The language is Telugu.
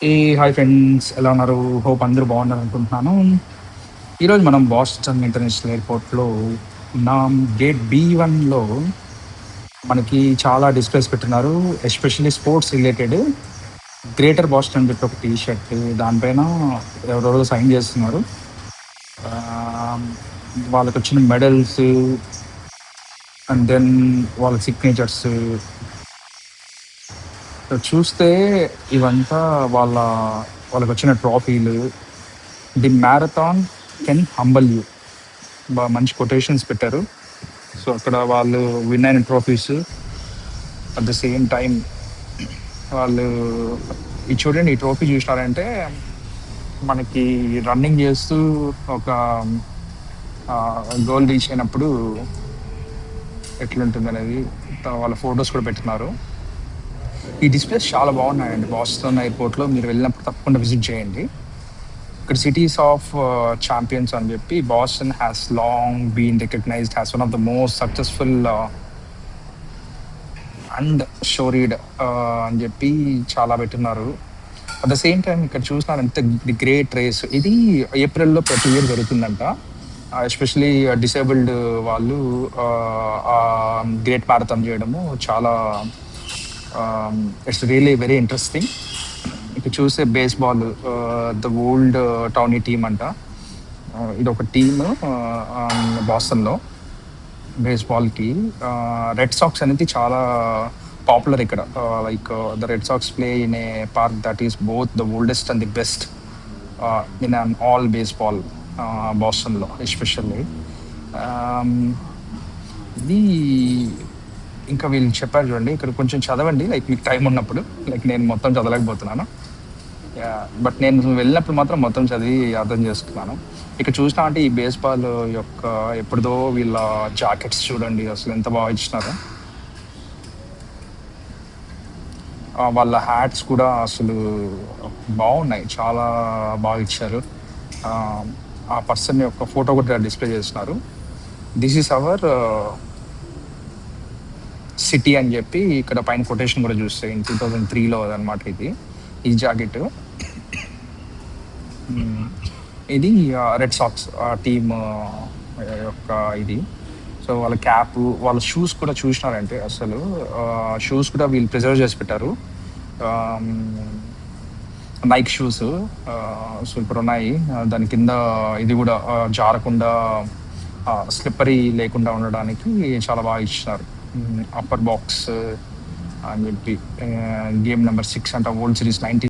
ఏ హాయ్ ఫ్రెండ్స్, ఎలా ఉన్నారు? హోప్ అందరూ బాగున్నారు అనుకుంటున్నాను. ఈరోజు మనం బాస్టన్ ఇంటర్నేషనల్ ఎయిర్‌పోర్ట్‌లో ఉన్నాం. గేట్ B1లో మనకి చాలా డిస్ప్లేస్ పెట్టున్నారు. Especially sports related. Greater Boston అని చెప్పి ఒక టీ షర్ట్, దానిపైన ఎవరెవరో సైన్ చేస్తున్నారు. ఆహ్, వాళ్ళకొచ్చిన మెడల్స్ అండ్ దెన్ వాళ్ళ సిగ్నేచర్స్ చూస్తే ఇవంతా వాళ్ళ వాళ్ళకొచ్చిన ట్రాఫీలు. The marathon can humble you. మంచి కొటేషన్స్ పెట్టారు. సో అక్కడ వాళ్ళు విన్ అయిన trophies, at the same time వాళ్ళు ఇది చూడండి, ఈ ట్రోఫీ చూసినారంటే మనకి రన్నింగ్ చేస్తూ ఒక గోల్ రీచ్ అయినప్పుడు ఎట్లుంటుంది అనేది వాళ్ళ ఫొటోస్ కూడా పెట్టున్నారు. ఈ డిస్ప్లేస్ చాలా బాగున్నాయండి. బాస్టన్ ఎయిర్పోర్ట్లో మీరు వెళ్ళినప్పుడు తప్పకుండా విజిట్ చేయండి. ఇక్కడ సిటీస్ ఆఫ్ ఛాంపియన్స్ అని చెప్పి Boston has long been recognized has one of the most successful and storied అని చెప్పి చాలా పెట్టున్నారు. అట్ ద సేమ్ టైం ఇక్కడ చూసినారంటే ది గ్రేట్ రేస్ ఇది ఏప్రిల్లో ప్రతి ఇయర్ జరుగుతుందంట. ఎస్పెషలీ డిసేబుల్డ్ వాళ్ళు గ్రేట్ మ్యారథాన్ చేయడము చాలా ఇట్స్ రియలీ వెరీ ఇంట్రెస్టింగ్. ఇక్కడ చూస్తే baseball, the old townie team అంట. ఇది ఒక టీమ్ బాస్టన్లో బేస్బాల్కి. రెడ్ సాక్స్ అనేది చాలా పాపులర్ ఇక్కడ. Like the Red Sox play in a park that is both the oldest and the best in an all baseball బాస్టన్లో ఎస్పెషల్లీ. ఇది ఇంకా వీళ్ళు చెప్పారు చూడండి, ఇక్కడ కొంచెం చదవండి లైక్ మీకు టైం ఉన్నప్పుడు. లైక్ నేను మొత్తం చదవలేకపోతున్నాను, బట్ నేను వెళ్ళినప్పుడు మాత్రం మొత్తం చదివి అర్థం చేసుకున్నాను. ఇక్కడ చూసినా అంటే ఈ బేస్బాల్ యొక్క ఎప్పుడుదో వీళ్ళ జాకెట్స్ చూడండి అసలు ఎంత బాగా ఇచ్చినారో. వాళ్ళ హ్యాట్స్ కూడా అసలు బాగున్నాయి, చాలా బాగా ఇచ్చారు. ఆ పర్సన్ యొక్క ఫోటో కూడా డిస్ప్లే చేస్తున్నారు. దిస్ ఈస్ అవర్ సిటీ అని చెప్పి ఇక్కడ పైన కొటేషన్ కూడా చూస్తే ఇన్ 2003లో అనమాట ఇది ఈ జాకెట్. ఇది రెడ్ సాక్స్ టీమ్ యొక్క ఇది. సో వాళ్ళ క్యాప్, వాళ్ళ షూస్ కూడా చూసినారంటే అసలు షూస్ కూడా వీళ్ళు ప్రిజర్వ్ చేసి పెట్టారు. నైక్ షూస్ సూపర్ ఉన్నాయి. దాని కింద ఇది కూడా జారకుండా, స్లిప్పరీ లేకుండా ఉండడానికి చాలా బాగా ఇచ్చినారు. అప్పర్ బాక్స్ అని చెప్పి గేమ్ నెంబర్ 6 అంట, వరల్డ్ సిరీస్ 90